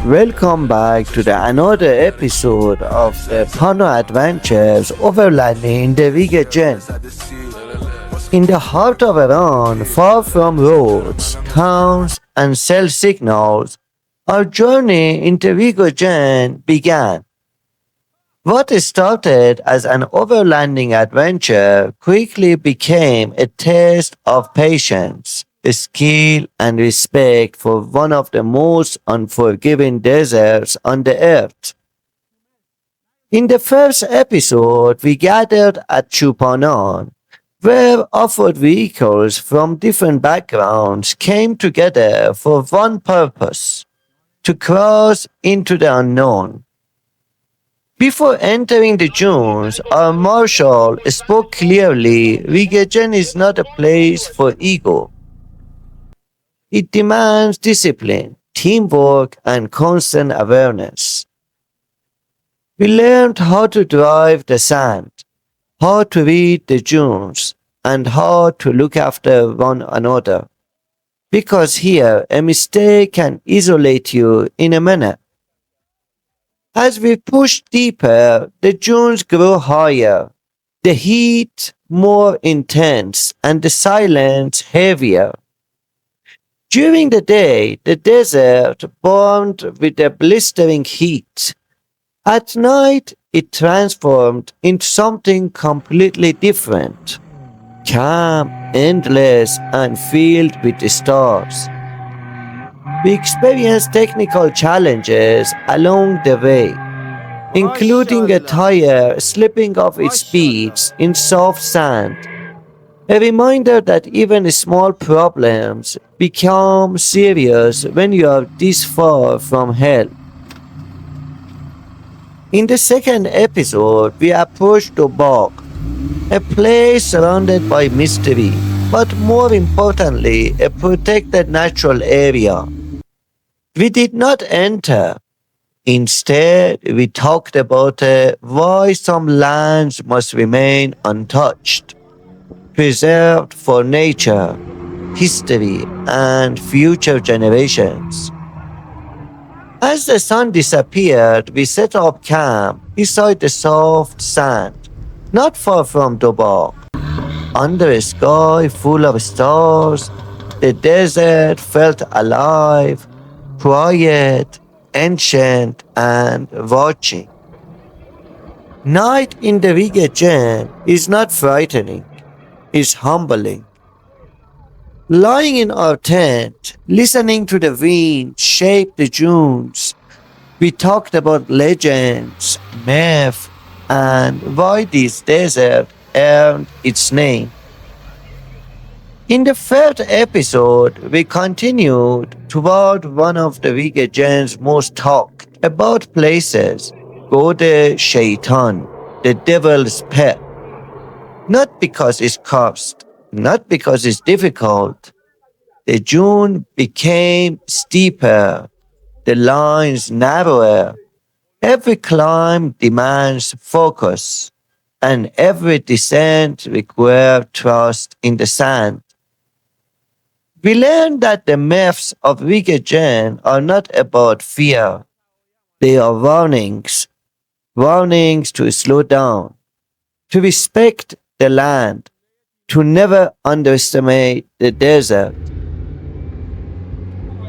Welcome back to another episode of the Pana Adventures Overlanding in the Rig-e Jenn. In the heart of Iran, far from roads, towns and cell signals, our journey into Rig-e Jenn began. What started as an overlanding adventure quickly became a test of patience, skill and respect for one of the most unforgiving deserts on the earth. In the first episode, we gathered at Chupanan, where off-road vehicles from different backgrounds came together for one purpose: to cross into the unknown. Before entering the dunes, our marshal spoke clearly: Rig-e Jenn is not a place for ego. It demands discipline, teamwork, and constant awareness. We learned how to drive the sand, how to read the dunes, and how to look after one another. Because here, a mistake can isolate you in a minute. As we pushed deeper, the dunes grew higher, the heat more intense, and the silence heavier. During the day, the desert burned with a blistering heat. At night, it transformed into something completely different, calm, endless, and filled with the stars. We experienced technical challenges along the way, including a tire slipping off its speeds in soft sand, a reminder that even small problems become serious when you are this far from hell. In the second episode, we approached the Bagh, a place surrounded by mystery, but more importantly, a protected natural area. We did not enter. Instead, we talked about why some lands must remain untouched, preserved for nature, history, and future generations. As the sun disappeared, we set up camp beside the soft sand, not far from the Bagh. Under a sky full of stars, the desert felt alive, quiet, ancient, and watching. Night in the Rig-e Jenn is not frightening, it's humbling. Lying in our tent, listening to the wind shape the dunes, we talked about legends, myth, and why this desert earned its name. In the third episode, we continued toward one of the Rig-e Jenn's most talked about places, Gode Shaitan, the devil's pet. Not because it's cursed, not because it's difficult. The dune became steeper, the lines narrower. Every climb demands focus, and every descent requires trust in the sand. We learned that the myths of Rig-e Jenn are not about fear. They are warnings, warnings to slow down, to respect the land, to never underestimate the desert.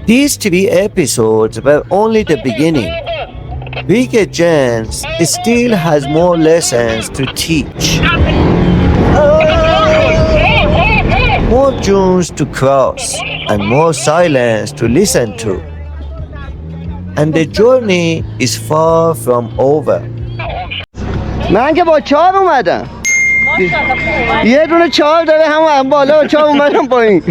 These 3 episodes were only the beginning. Rig-e Jenn still has more lessons to teach. More dunes to cross and more silence to listen to. And the journey is far from over. من که با چار اومدم. یه دونه چار داره هم بالا چار اومدم پایین.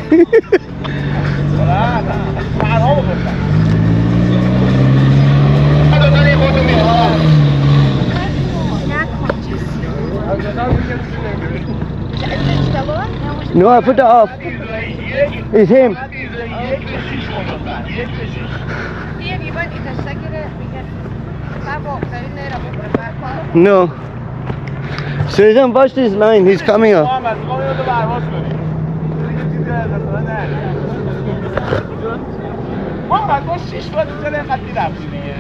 No, I put it off. It's him. No. Susan, watch this line. He's coming up. ما بعد با 6 بار دیگه اینقدر می‌رفتیم دیگه.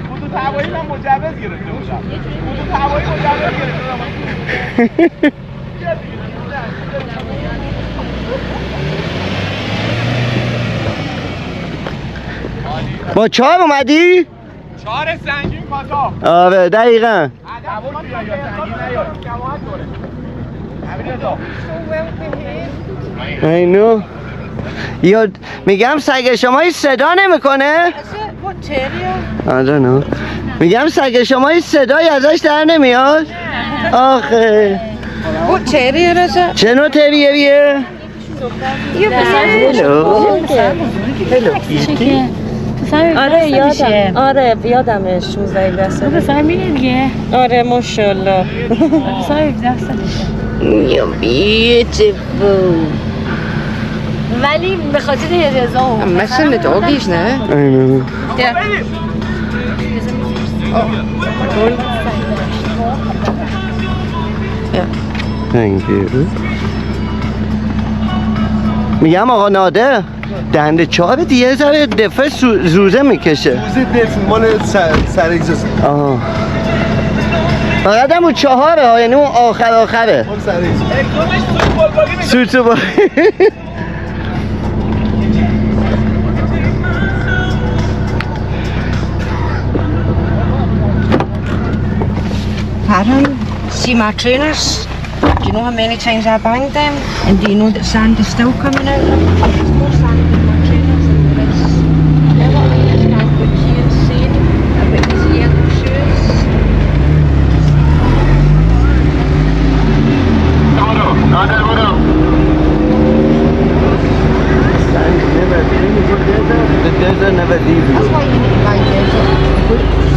خودت هوایی من مجوز گرفته بودم. خودت هوایی مجوز گرفته بودم. با 4 اومدی؟ 4 سنگین کاتا. آره دقیقاً. اینو یا میگم سگ شما هیچ صدا نمیکنه؟ آره نه میگم سگ شما هیچ صدایی ازش در نمیاد؟ آخه چه نوع تریریه؟ آره یادمش 16 ساله. پسر میره دیگه. آره ماشاءالله. پسر 17 سالشه. Beautiful. ولی به خاطر رضا مثل داگیش نه؟ اینو Thank you. میگم آقا نادر دنده 4 دیگه ذره دفعه زوزه میکشه. زوزه دف مال سر اگزاست. آها فقط همون 4 ها یعنی اون آخره مال سر اگزاست. سوتو با Pattern, see my trainers. Do you know how many times I banged them? And do you know that sand is still coming out? There's more sand in my trainers than there is. Now what I understand what Kian's saying about his yellow shoes. The desert never leave you. That's why you need to buy desert boots.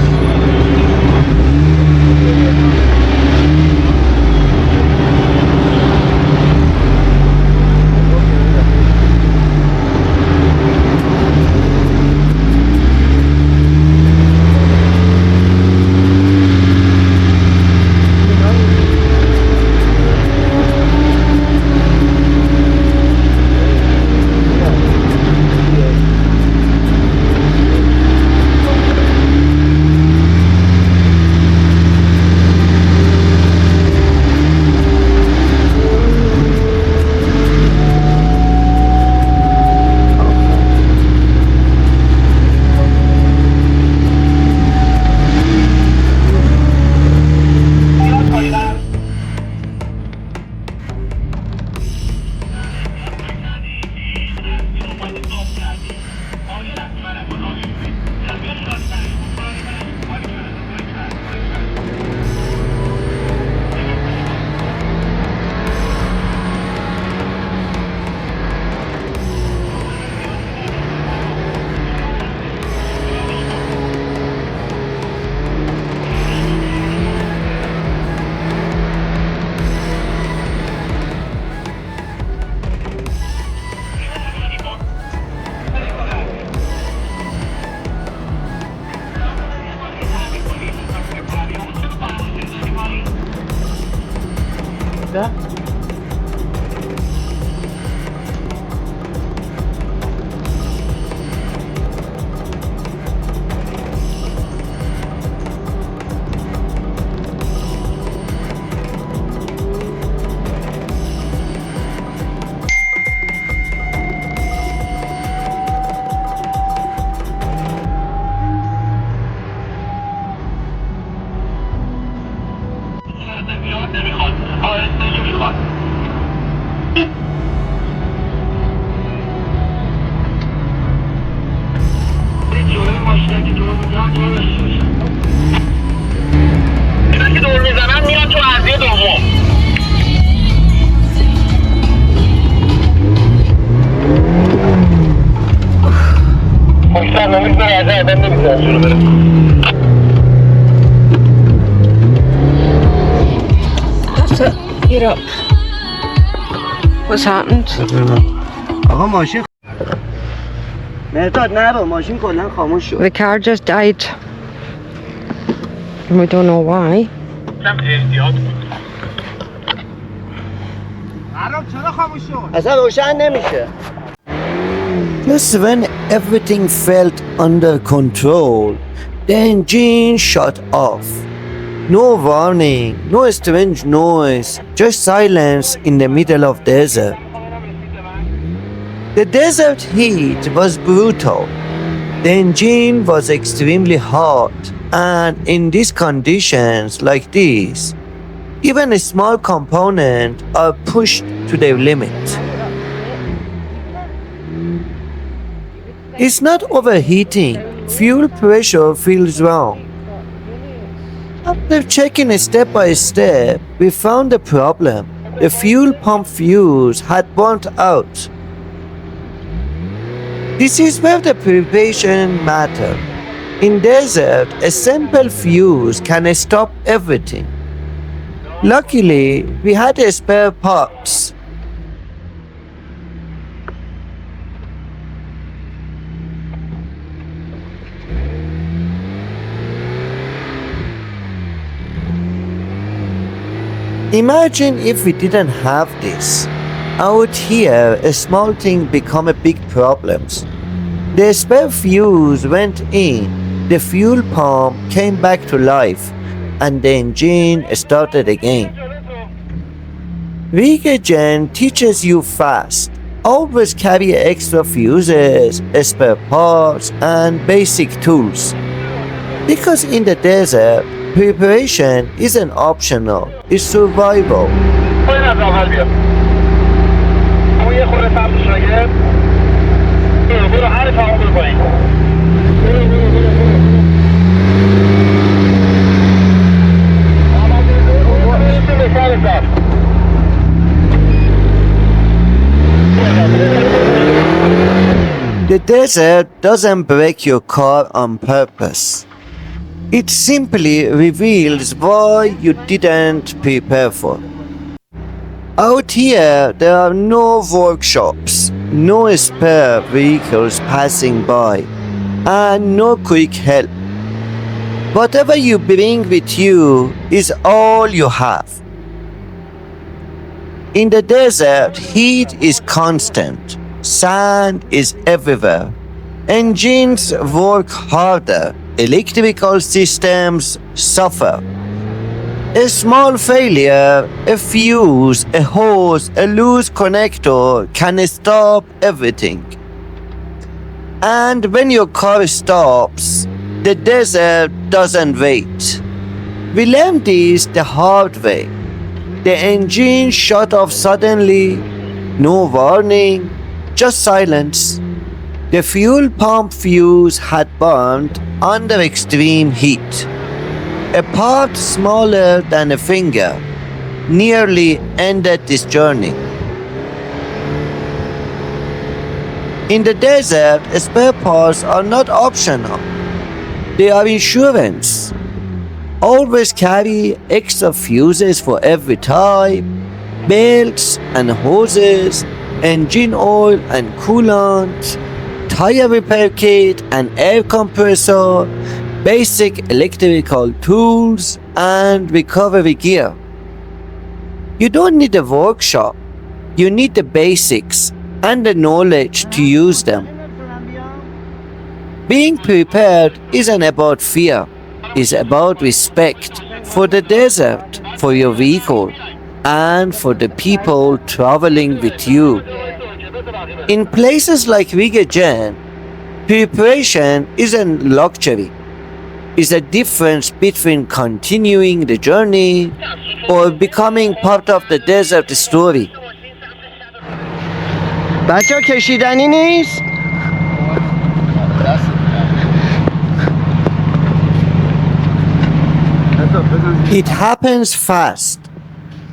Get up. What's happened? آقا ماشین مهداد نه با ماشین کلا خاموش شد. The car just died. And we don't know why. عراق چرا خاموش شد؟ اصلا روشن نمیشه. Just when everything felt under control, the engine shut off. No warning, no strange noise, just silence in the middle of desert. The desert heat was brutal. The engine was extremely hot, and in these conditions like these, even a small component are pushed to their limit. It's not overheating. Fuel pressure feels wrong. After checking step by step, we found the problem. The fuel pump fuse had burnt out. This is where the preparation matters. In desert, a simple fuse can stop everything. Luckily, we had spare parts. Imagine if we didn't have this. Out here, a small thing become a big problem. The spare fuse went in, the fuel pump came back to life, and the engine started again. Rig-e Jenn teaches you fast. Always carry extra fuses, spare parts, and basic tools. Because in the desert, preparation isn't optional, it's survival. The desert doesn't break your car on purpose. It simply reveals why you didn't prepare for. Out here, there are no workshops, no spare vehicles passing by, and no quick help. Whatever you bring with you is all you have. In the desert, heat is constant, sand is everywhere. Engines work harder, electrical systems suffer. A small failure, a fuse, a hose, a loose connector can stop everything. And when your car stops, the desert doesn't wait. We learned this the hard way. The engine shut off suddenly, no warning, just silence. The fuel pump fuse had burned under extreme heat. A part smaller than a finger nearly ended this journey. In the desert, spare parts are not optional. They are insurance. Always carry extra fuses for every type, belts and hoses, engine oil and coolant, tire repair kit and air compressor, basic electrical tools, and recovery gear. You don't need a workshop. You need the basics and the knowledge to use them. Being prepared isn't about fear. It's about respect for the desert, for your vehicle, and for the people traveling with you. In places like Rig-e Jenn, preparation isn't luxury. It's a difference between continuing the journey or becoming part of the desert story. بچه کشیدنی نیست؟ It happens fast.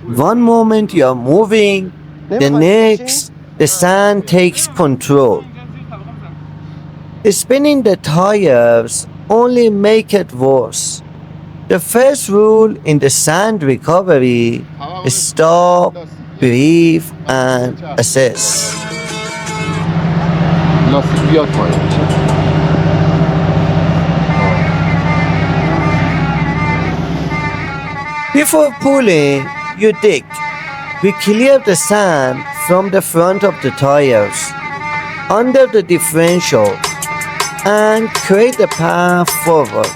One moment you're moving, the next the sand takes control. Spinning the tires only make it worse. The first rule in the sand recovery is stop, breathe, and assess. لاستیک بیاد پایین. Before pulling, you dig. We clear the sand from the front of the tires, under the differential, and create a path forward.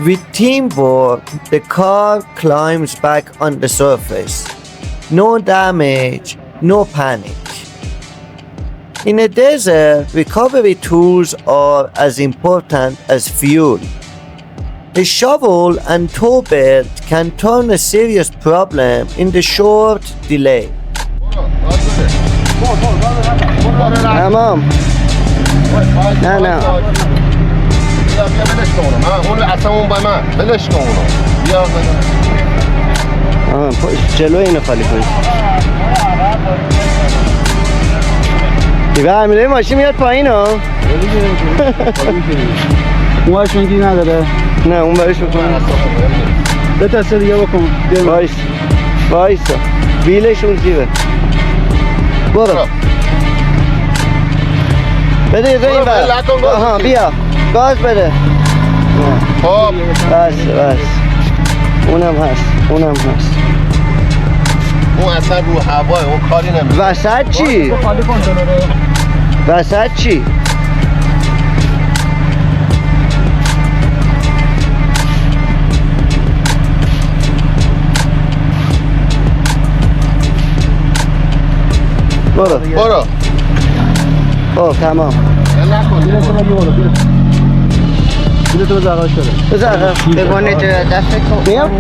With teamwork, the car climbs back on the surface. No damage, no panic. In a desert, recovery tools are as important as fuel. A shovel and tow belt can turn a serious problem into short delay. تمام نه نه بیا بلش کن اونو اون اصلا اون با من بلش کن اونو بیا جلوی اینو خالی کنی دیگه امیره ماشین میاد پایین ها اون هاشون گی نداره نه اون برش بکن به تسته دیگه بکن وایس وایسا بیلشون زیره برو بده یه این بر آها بیا گاز بده خب بس اونم هست اون اصلا رو هوای اون کاری نمیشه وسط چی؟ وسط چی؟ برو خب تمام بیده تو بزر آقاش بده بزر بگونه دست کن میام؟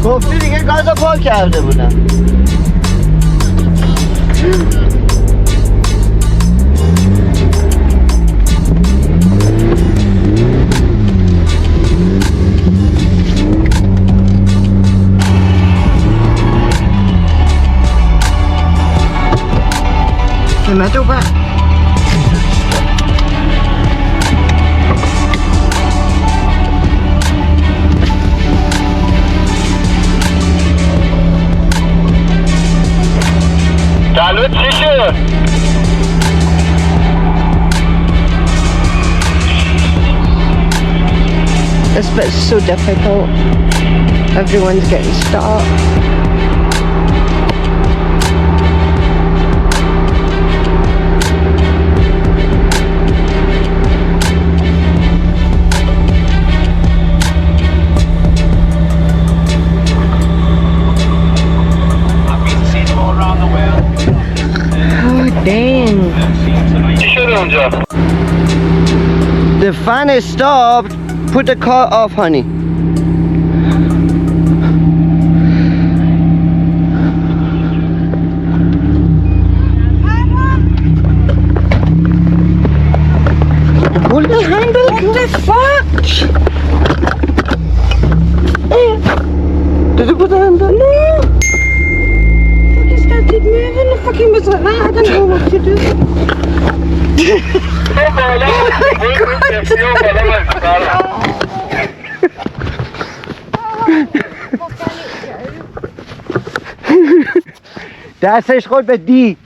گفتی دیگه گازو پر کرده بودم اومدو با دلوت چی شد؟ This bit's so difficult. Everyone's getting stuck. Oh, dang. چی شده اونجا؟ The fan is stopped. Put the car off, honey. Hold the handle. What the fuck? Did you put the handle? No. Fucking started moving. The fucking was like that. I don't know what to do. دستش خورد به دی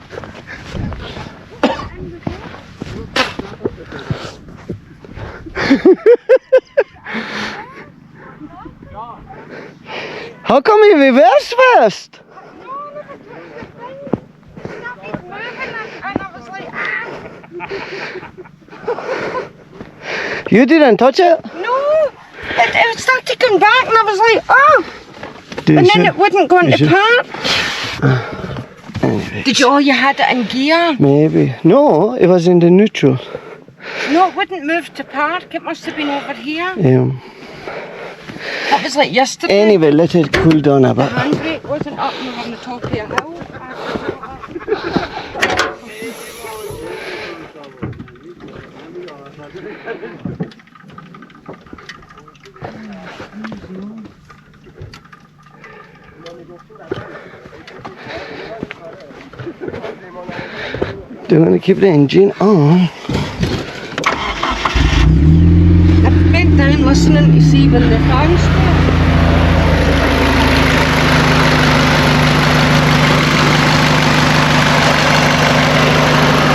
How come he reversed first? You didn't touch it? No. It started going back and I was like, oh. And then it wouldn't go into park. Did you? Oh, you had it in gear? Maybe. No, it was in the neutral. No, it wouldn't move to park. It must have been over here. Yeah. That was like yesterday. Anyway, let it cool down a The bit. handbrake wasn't up and we were on the top of a hill. Do you want to keep the engine on? I bent down listening to see when the fans start.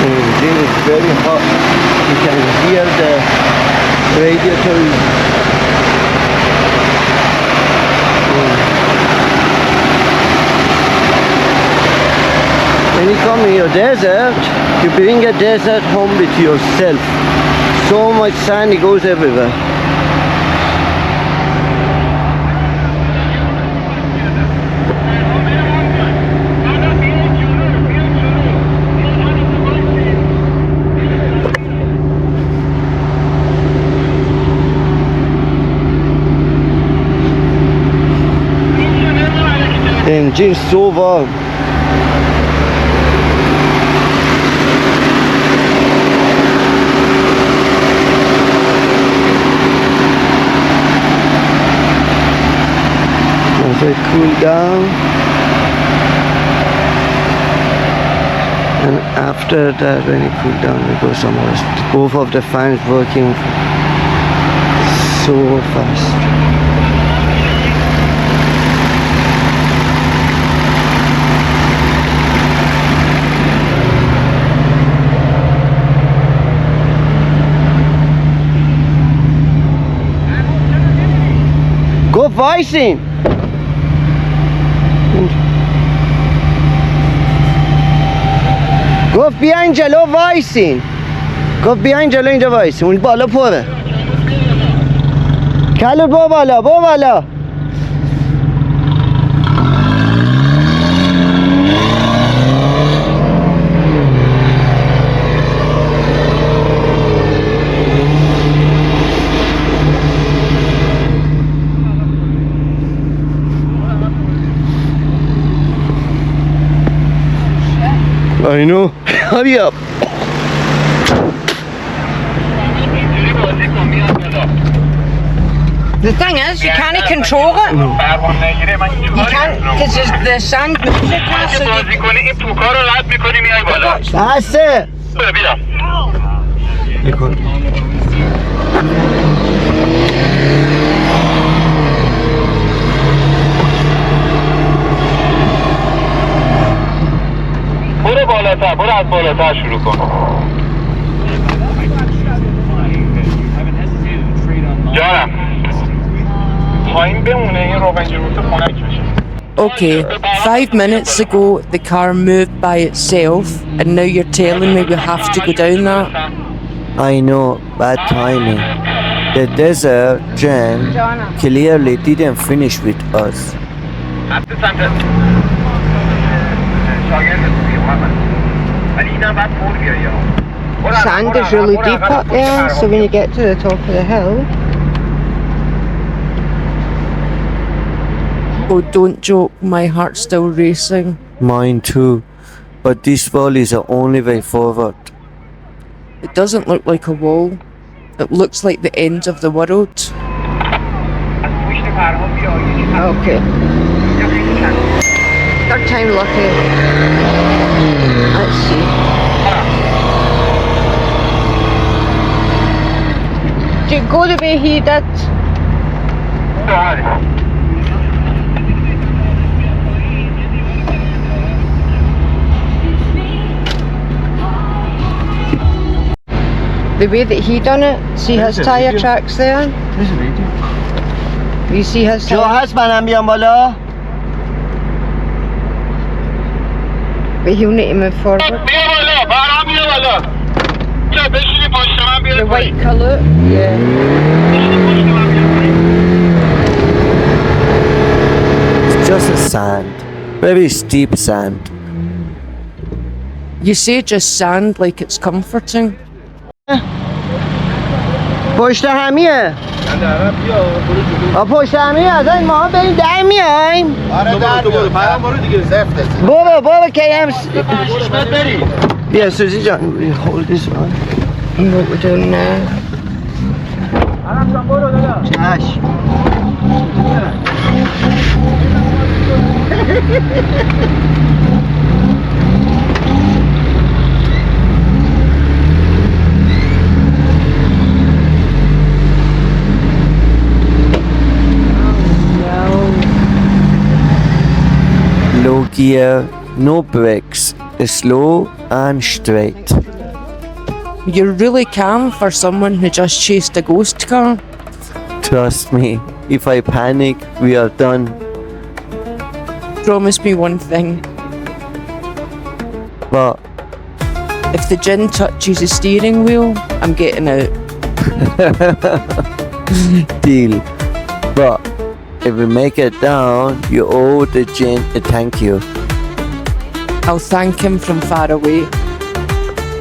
The engine is very hot. You can hear the radiator. When you come in your desert, you bring a desert home with yourself. So much sand, it goes everywhere. The engine's so warm. As I cool down, and after that, when it cool down, we go somewhere else. Both of the fans working so fast. Go voicing! گفت بیاین جلو وایسین. گفت بیاین جلو اینجا وایسین. اون بالا پره. کلو بو بالا بو بالا. I know. Hurry up. The thing is, you can't control it. You can't, because the sand moves it. That's it. برو بالاتر، برو از بالاتر شروع کن. جانم پایین بمونه این روغنجی رو تو خنک بشه. Okay, 5 minutes ago the car moved by itself and now you're telling me we have to go down that? I know, bad timing. The desert, Jen, clearly didn't finish with us. Sand is really deep up there, so when you get to the top of the hill. Oh, don't joke, my heart's still racing. Mine too. But this wall is the only way forward. It doesn't look like a wall. It looks like the end of the world. Okay. Third time lucky. Let's see. Do you go the way he did? The way that he done it, see his tyre tracks there? You see his جا tyre? هست منم بیام بالا. But he'll need to move forward. بیا بالا، برام بیا بالا. بیا بشینی پشت من بیا The پایین. white colour? Yeah. بشینی پشت من بیا پایین. It's just a sand. Very steep sand. You say just sand like it's comforting. پشت همیه. پشت همه ازن ما بریم در میایم. آره در برو پیام برو دیگه زفته برو که هم بری بیا سوزی جان hold this one. What we're doing now. چشم. Low gear, no brakes, slow and straight. You're really calm for someone who just chased a ghost car. Trust me, if I panic, we are done. Promise me one thing. But If the Jinn touches the steering wheel, I'm getting out. deal. But if we make it down, you owe the Jinn a thank you. I'll thank him from far away.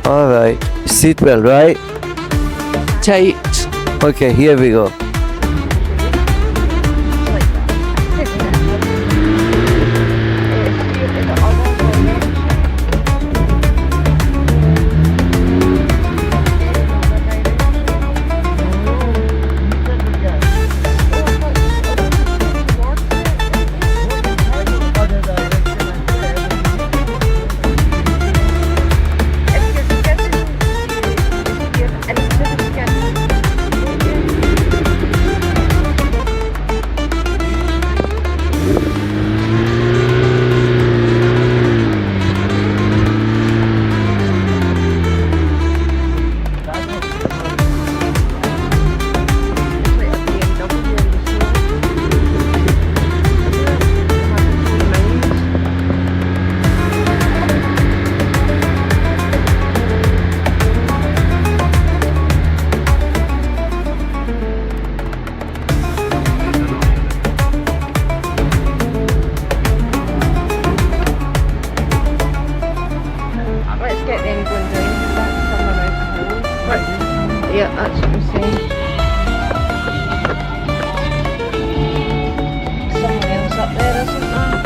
Alright, seatbelt, right? Tight. Okay, here we go. Yeah, that's what I'm saying. Someone else up there, isn't there?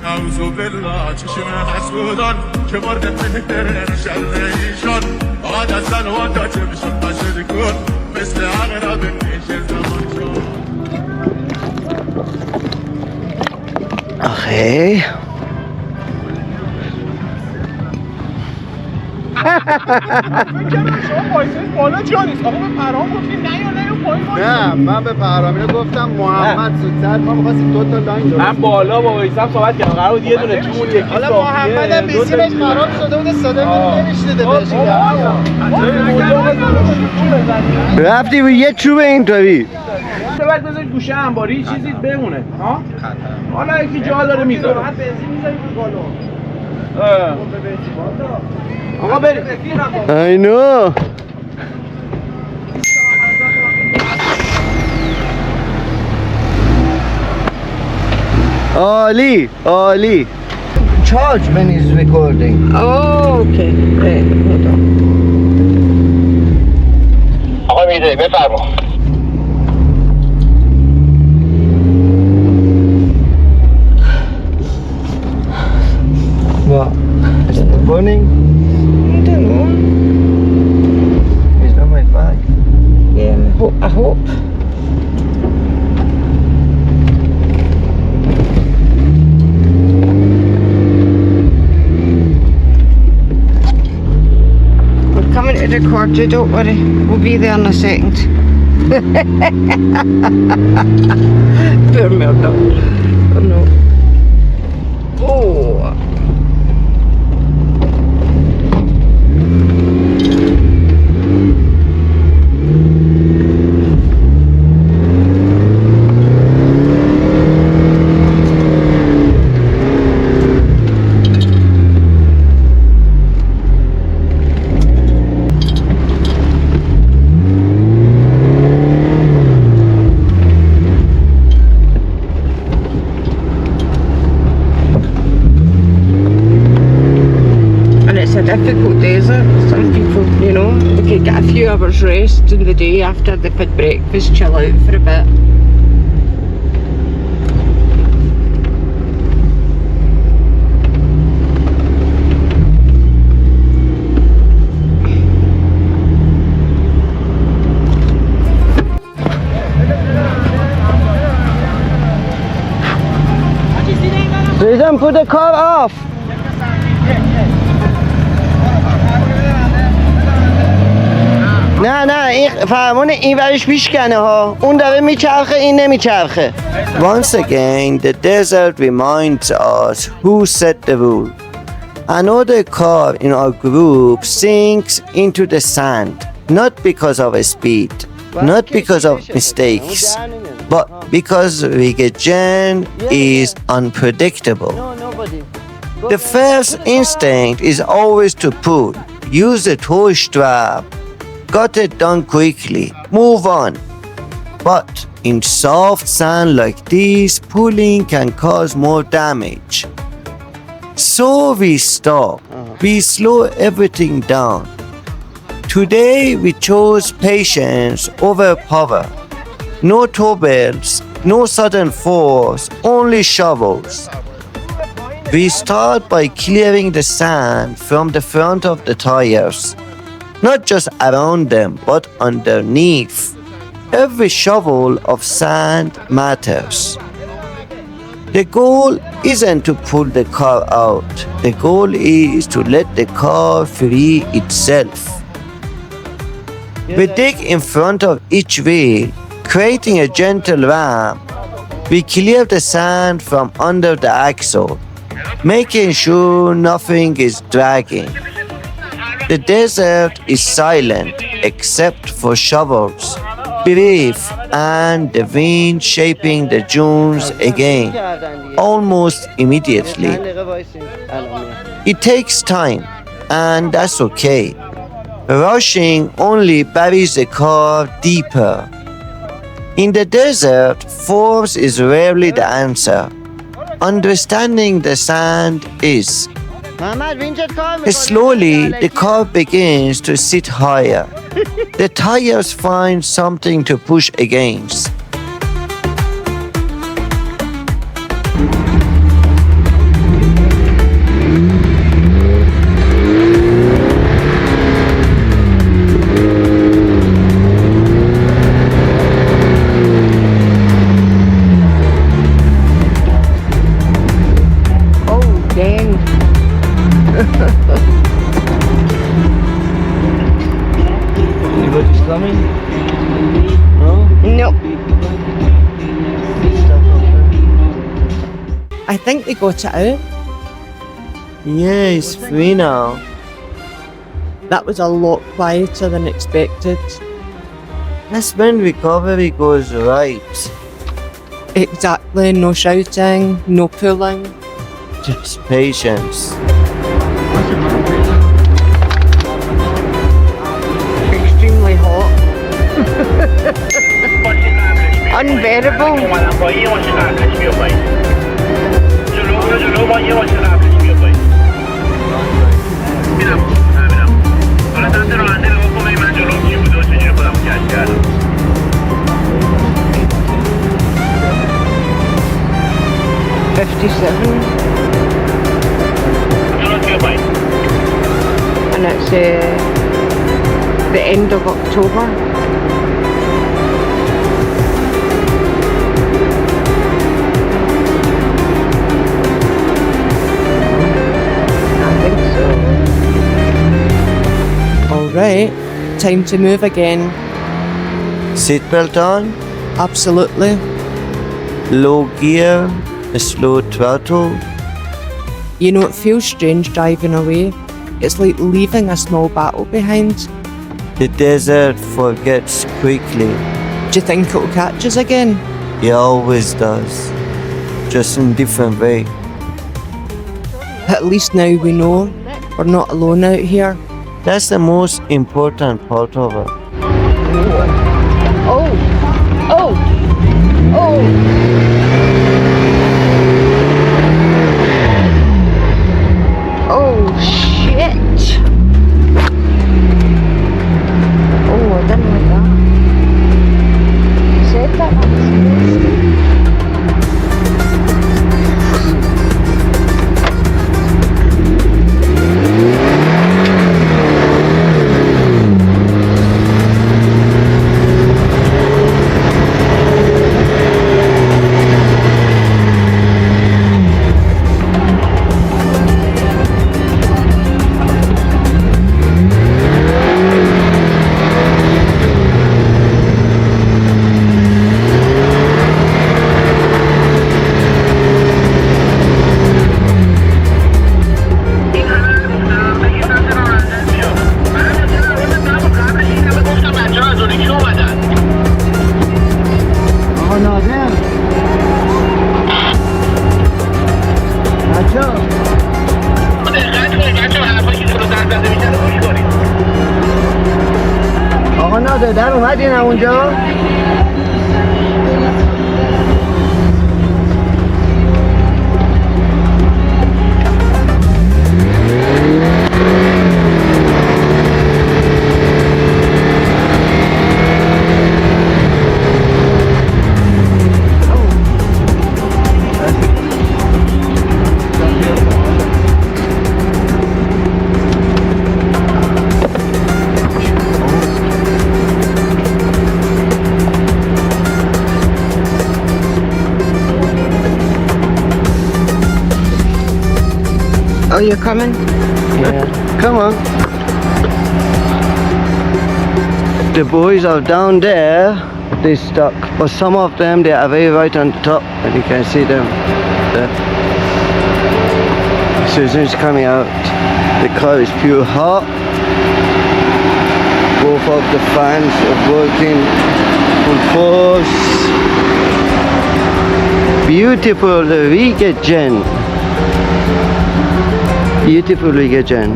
نعوذ بالله چشم حسودان که مرد مهترین شلشان بعد از زنوان تا چه میشون باشد کن مثل عقرب نیشه زمان شد Okay. شما وایسید بالا جا نیست. آقا به پرهام گفتید نه یا پایین وایسید. نه من به پهرامینه گفتم محمد زودتر ما می‌خواستیم دو تا لاین درست من بالا با ویسم صحبت کردم. قرار بود یه دونه تو اون یکی حالا محمد هم بیسیمش خراب شده بود صدا نمیشنیده بهش رفتی به یه چوب اینطوری. بعد بذارید گوشه انباری چیزی بمونه ها. حالا یکی جا داره میذاره. بعد بنزین میذارید رو بالون. آقا بریم. I know. عالی عالی. Charge when he's recording. Oh, okay. Right, hold on. آقا میده بفرما What? Is it burning? I don't know. It's not my bag. Yeah, I hope. We're coming to record you, don't worry. We'll be there in a second. Poor Murdoch. Oh no. Oh. hours rest in the day after they've had breakfast, chill out for a bit. Susan, put the car off. نه این فرمان این ورش میشکنه ها. اون داره میچرخه این نمیچرخه. Once again, the desert reminds us who set the rule. Another car in our group sinks into the sand, not because of speed, not because of mistakes, but because Rig-e Jenn is unpredictable. The first instinct is always to pull, use the tow strap, got it done quickly, move on. But in soft sand like this, pulling can cause more damage. So we stop, we slow everything down. Today we chose patience over power. No tow belts, no sudden force, only shovels. We start by clearing the sand from the front of the tires. Not just around them, but underneath. Every shovel of sand matters. The goal isn't to pull the car out. The goal is to let the car free itself. We dig in front of each wheel, creating a gentle ramp. We clear the sand from under the axle, making sure nothing is dragging. The desert is silent except for shovels, brief, and the wind shaping the dunes again, almost immediately. It takes time, and that's okay. Rushing only buries the car deeper. In the desert, force is rarely the answer. Understanding the sand is. Slowly, the car begins to sit higher. The tires find something to push against. Anybody's coming? No? No. I think they got it out. Yeah, it's free now. That was a lot quieter than expected. That's when recovery goes right. Exactly, no shouting, no pulling. Just patience. Extremely hot. Unbearable. And it's the end of October. I think so. Alright, time to move again. Seatbelt on, Absolutely. low gear, a slow throttle. You know, it feels strange driving away. It's like leaving a small battle behind. The desert forgets quickly. Do you think it'll catch us again? It always does. Just in different way. At least now we know we're not alone out here. That's the most important part of it. Oh! Oh! Oh! Oh shit! Oh, یاده در اومدی نه اونجا؟ Oh, you're coming? Yeah. Come on. The boys are down there. They stuck. But some of them, they are very right on the top. And you can see them there. Susan's coming out. The car is pure hot. Both of the fans are working full force. Beautiful Rig-e Jenn. Beautiful Rig-e Jenn.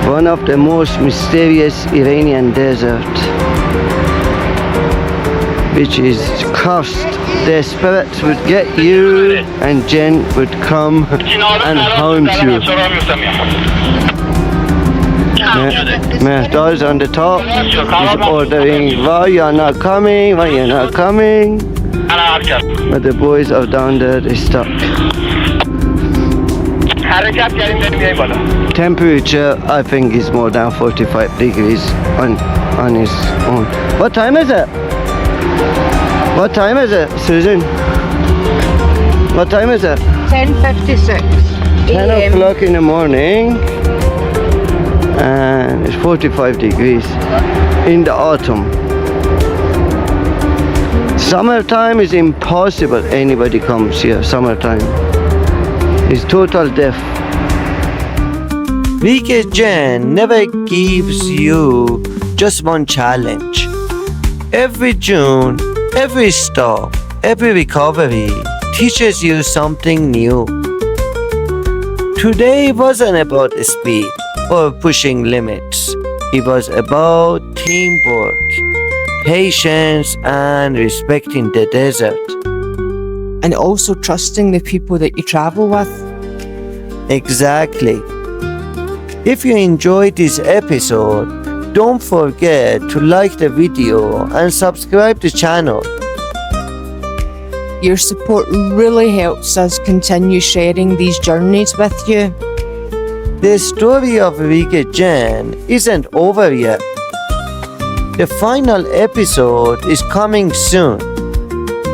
One of the most mysterious Iranian desert, which is cursed. The spirits would get you and Jenn would come and haunt you. Mehtaz on the top is ordering why you're not coming, why you're not coming. But the boys are down there, they stuck. Temperature, I think, is more than 45 degrees on his own. What time is it? What time is it, Susan? What time is it? 10:56 10 a.m. o'clock in the morning. And it's 45 degrees in the autumn. Summertime is impossible. Anybody comes here, summertime. It's total death. Rig-e Jenn never gives you just one challenge. Every June, every stop, every recovery teaches you something new. Today wasn't about speed or pushing limits. It was about teamwork, patience, and respecting the desert. And also trusting the people that you travel with. Exactly. If you enjoyed this episode, don't forget to like the video and subscribe to the channel. Your support really helps us continue sharing these journeys with you. The story of Rig-e Jenn isn't over yet. The final episode is coming soon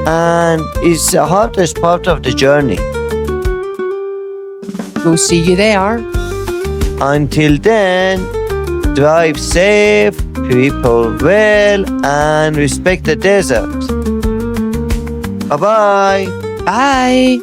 and is the hardest part of the journey. We'll see you there. Until then, drive safe, people well, and respect the desert. Bye-bye. Bye.